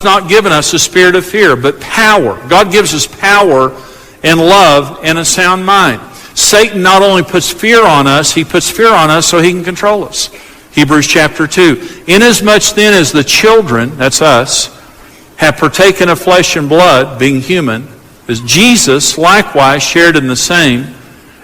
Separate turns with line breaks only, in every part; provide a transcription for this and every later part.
not given us a spirit of fear, but power. God gives us power and love and a sound mind. Satan not only puts fear on us, he puts fear on us so he can control us. Hebrews chapter 2. Inasmuch then as the children, that's us, have partaken of flesh and blood, being human, as Jesus likewise shared in the same,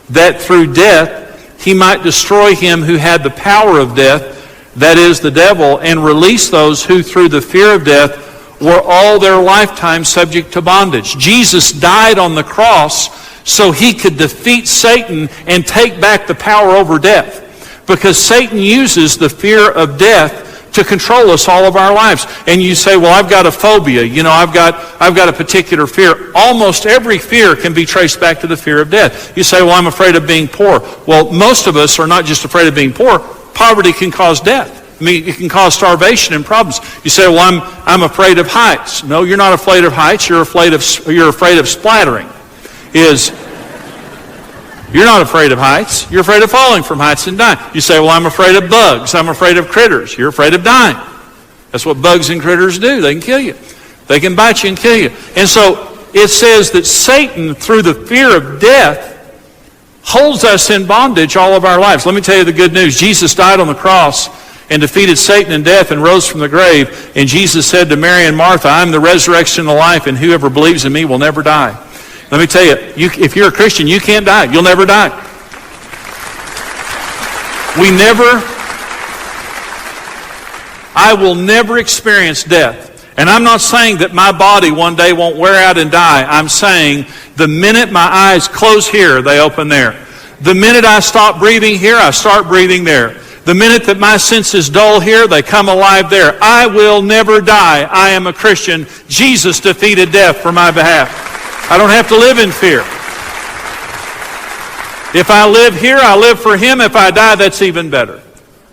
that through death he might destroy him who had the power of death, that is, the devil, and release those who through the fear of death were all their lifetime subject to bondage. Jesus died on the cross so he could defeat Satan and take back the power over death. Because Satan uses the fear of death to control us all of our lives. And you say, well, I've got a phobia. You know, I've got a particular fear. Almost every fear can be traced back to the fear of death. You say, well, I'm afraid of being poor. Well, most of us are not just afraid of being poor. Poverty can cause death. I mean, it can cause starvation and problems. You say, well, I'm afraid of heights. No, you're not afraid of heights. You're afraid of splattering. You're not afraid of heights. You're afraid of falling from heights and dying. You say, well, I'm afraid of bugs. I'm afraid of critters. You're afraid of dying. That's what bugs and critters do. They can kill you. They can bite you and kill you. And so it says that Satan, through the fear of death, holds us in bondage all of our lives. Let me tell you the good news. Jesus died on the cross and defeated Satan and death and rose from the grave. And Jesus said to Mary and Martha, I'm the resurrection and the life, and whoever believes in me will never die. Let me tell you, if you're a Christian, you can't die. You'll never die. I will never experience death. And I'm not saying that my body one day won't wear out and die. I'm saying the minute my eyes close here, they open there. The minute I stop breathing here, I start breathing there. The minute that my senses dull here, they come alive there. I will never die. I am a Christian. Jesus defeated death for my behalf. I don't have to live in fear. If I live here, I live for him. If I die, that's even better.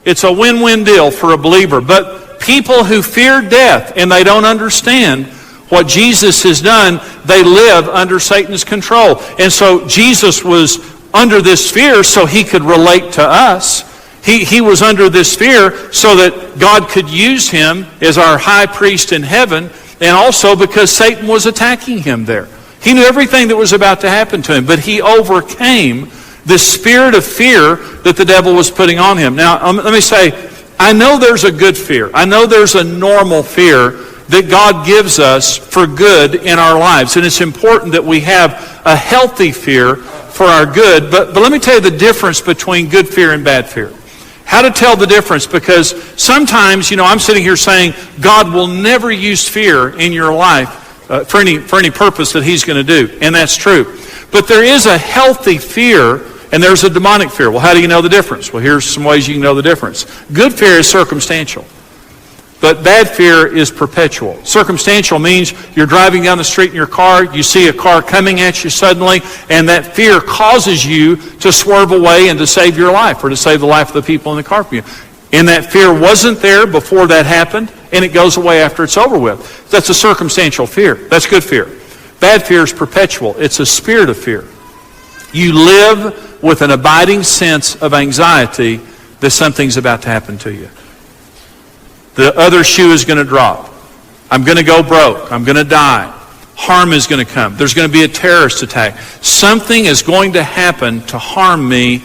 It's a win-win deal for a believer. But people who fear death and they don't understand what Jesus has done, they live under Satan's control. And so Jesus was under this fear so he could relate to us. He was under this fear so that God could use him as our high priest in heaven, and also because Satan was attacking him there. He knew everything that was about to happen to him, but he overcame the spirit of fear that the devil was putting on him. Now, let me say, I know there's a good fear. I know there's a normal fear that God gives us for good in our lives. And it's important that we have a healthy fear for our good. But let me tell you the difference between good fear and bad fear. How to tell the difference, because sometimes, I'm sitting here saying God will never use fear in your life for any purpose that he's going to do. And that's true. But there is a healthy fear and there's a demonic fear. Well, how do you know the difference? Well, here's some ways you can know the difference. Good fear is circumstantial. But bad fear is perpetual. Circumstantial means you're driving down the street in your car, you see a car coming at you suddenly, and that fear causes you to swerve away and to save your life or to save the life of the people in the car from you. And that fear wasn't there before that happened, and it goes away after it's over with. That's a circumstantial fear. That's good fear. Bad fear is perpetual. It's a spirit of fear. You live with an abiding sense of anxiety that something's about to happen to you. The other shoe is going to drop. I'm going to go broke. I'm going to die. Harm is going to come. There's going to be a terrorist attack. Something is going to happen to harm me,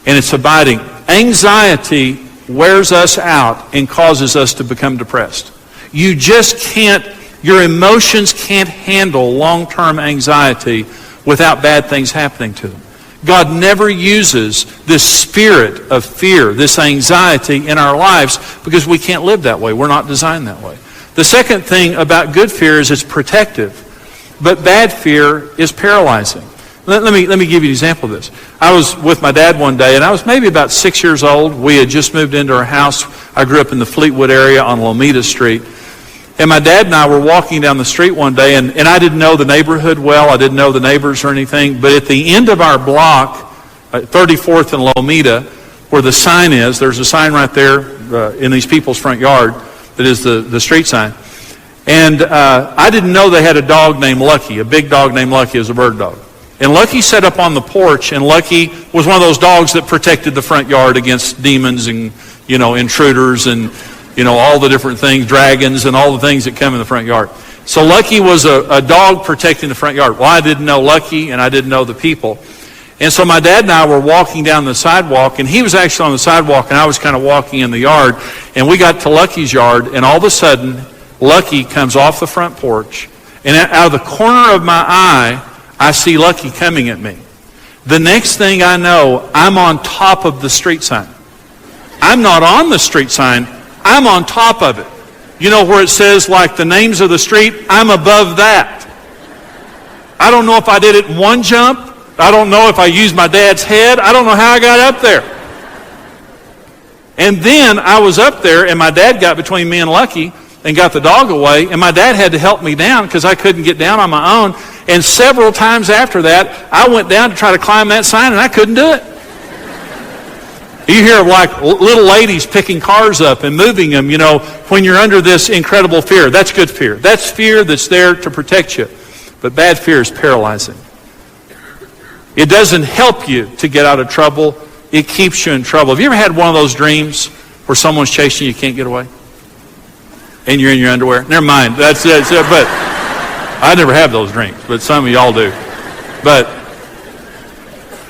and it's abiding. Anxiety wears us out and causes us to become depressed. You just can't, your emotions can't handle long-term anxiety without bad things happening to them. God never uses this spirit of fear, this anxiety in our lives because we can't live that way. We're not designed that way. The second thing about good fear is it's protective, but bad fear is paralyzing. Let me give you an example of this. I was with my dad one day, and I was maybe about 6 years old. We had just moved into our house. I grew up in the Fleetwood area on Lomita Street. And my dad and I were walking down the street one day, and I didn't know the neighborhood well. I didn't know the neighbors or anything. But at the end of our block, 34th and Lomita, where the sign is, there's a sign right there in these people's front yard that is the street sign. And I didn't know they had a dog named Lucky, a big dog named Lucky. It was a bird dog. And Lucky sat up on the porch, and Lucky was one of those dogs that protected the front yard against demons and, intruders. And all the different things, dragons and all the things that come in the front yard. So Lucky was a dog protecting the front yard. Well, I didn't know Lucky, and I didn't know the people. And so my dad and I were walking down the sidewalk, and he was actually on the sidewalk, and I was kind of walking in the yard. And we got to Lucky's yard, and all of a sudden, Lucky comes off the front porch, and out of the corner of my eye, I see Lucky coming at me. The next thing I know, I'm on top of the street sign. I'm not on the street sign, I'm on top of it. You know where it says like the names of the street? I'm above that. I don't know if I did it in one jump. I don't know if I used my dad's head. I don't know how I got up there. And then I was up there, and my dad got between me and Lucky and got the dog away, and my dad had to help me down because I couldn't get down on my own. And several times after that, I went down to try to climb that sign, and I couldn't do it. You hear of like little ladies picking cars up and moving them, when you're under this incredible fear. That's good fear. That's fear that's there to protect you. But bad fear is paralyzing. It doesn't help you to get out of trouble. It keeps you in trouble. Have you ever had one of those dreams where someone's chasing you, can't get away? And you're in your underwear? Never mind. That's it. But I never have those dreams, but some of y'all do. But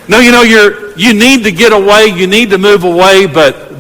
no, you need to get away, you need to move away, but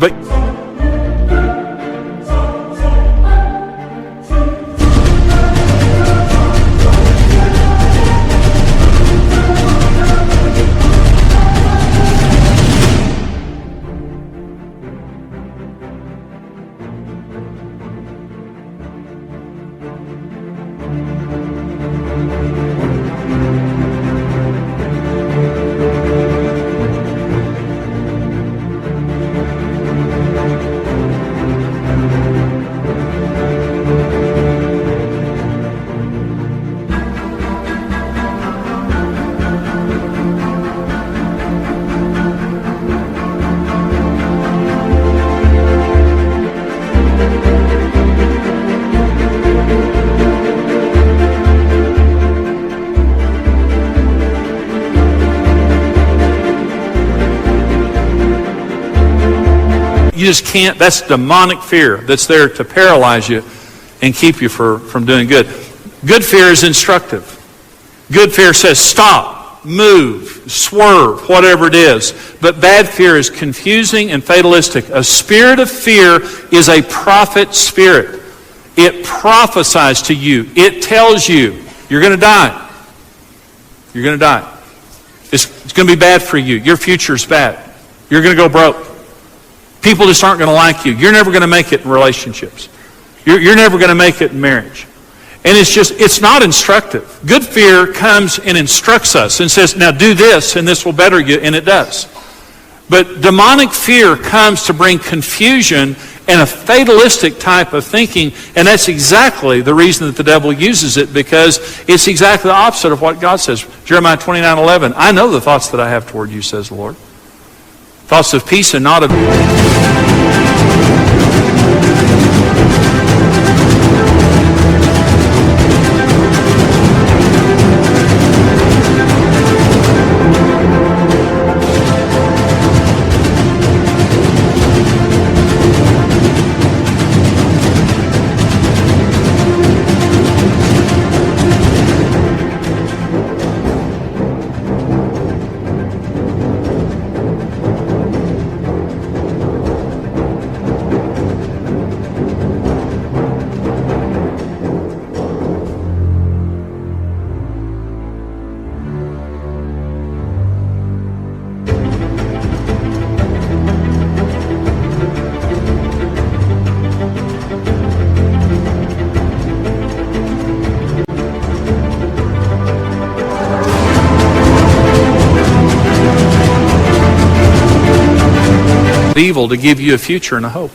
you just can't. That's demonic fear that's there to paralyze you and keep you from doing good. Good fear is instructive. Good fear says stop, move, swerve, whatever it is. But bad fear is confusing and fatalistic. A spirit of fear is a prophet spirit. It prophesies to you. It tells you you're going to die. You're going to die. It's going to be bad for you. Your future's bad. You're going to go broke. People just aren't going to like you. You're never going to make it in relationships. You're never going to make it in marriage. And it's not instructive. Good fear comes and instructs us and says, now do this and this will better you, and it does. But demonic fear comes to bring confusion and a fatalistic type of thinking, and that's exactly the reason that the devil uses it, because it's exactly the opposite of what God says. Jeremiah 29:11, I know the thoughts that I have toward you, says the Lord. Thoughts of peace and not of evil to give you a future and a hope.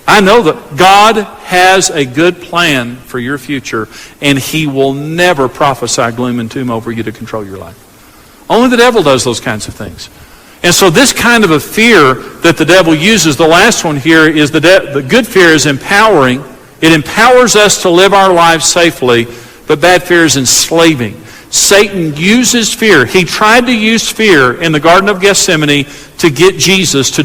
I know that God has a good plan for your future, and He will never prophesy gloom and doom over you to control your life. Only the devil does those kinds of things. And so this kind of a fear that the devil uses, the last one here is the good fear is empowering. It empowers us to live our lives safely, but bad fear is enslaving. Satan uses fear. He tried to use fear in the Garden of Gethsemane to get Jesus to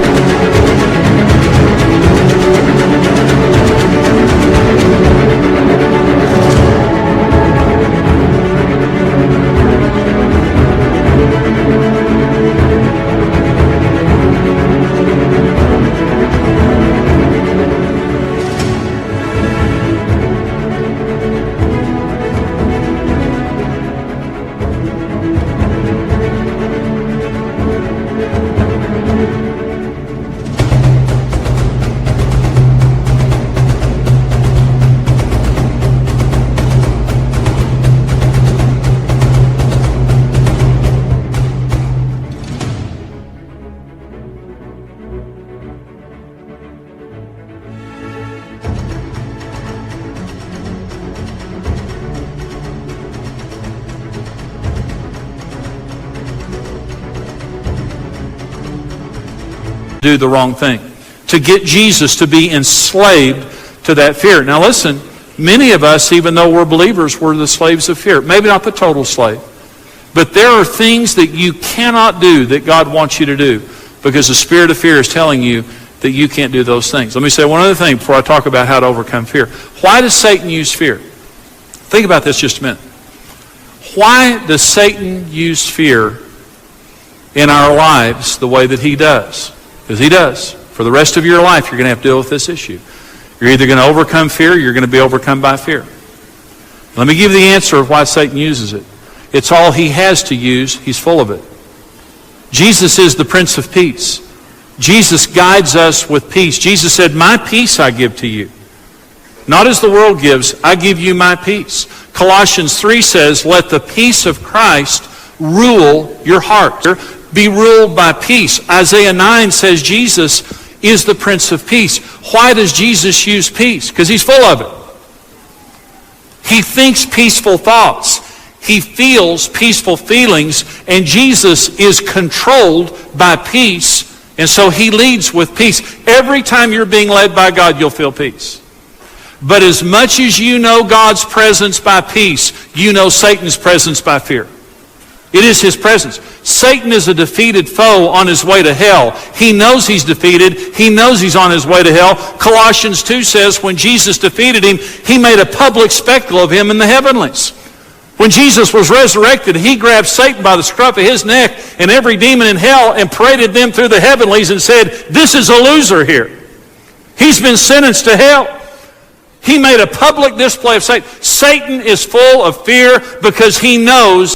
do the wrong thing, to get Jesus to be enslaved to that fear. Now listen, many of us, even though we're believers, we're the slaves of fear. Maybe not the total slave, but there are things that you cannot do that God wants you to do because the spirit of fear is telling you that you can't do those things. Let me say one other thing before I talk about how to overcome fear. Why does Satan use fear? Think about this just a minute. Why does Satan use fear in our lives the way that he does? Because he does. For the rest of your life, you're going to have to deal with this issue. You're either going to overcome fear or you're going to be overcome by fear. Let me give you the answer of why Satan uses it. It's all he has to use. He's full of it. Jesus is the Prince of Peace. Jesus guides us with peace. Jesus said, "My peace I give to you. Not as the world gives, I give you my peace." Colossians 3 says, "Let the peace of Christ rule your heart." Be ruled by peace. Isaiah 9 says Jesus is the Prince of Peace. Why does Jesus use peace? Because he's full of it. He thinks peaceful thoughts. He feels peaceful feelings, and Jesus is controlled by peace, and so he leads with peace. Every time you're being led by God, you'll feel peace. But as much as you know God's presence by peace, you know Satan's presence by fear. It is his presence. Satan is a defeated foe on his way to hell. He knows he's defeated. He knows he's on his way to hell. Colossians 2 says when Jesus defeated him, he made a public spectacle of him in the heavenlies. When Jesus was resurrected, he grabbed Satan by the scruff of his neck and every demon in hell and paraded them through the heavenlies and said, "This is a loser here. He's been sentenced to hell." He made a public display of Satan. Satan is full of fear because he knows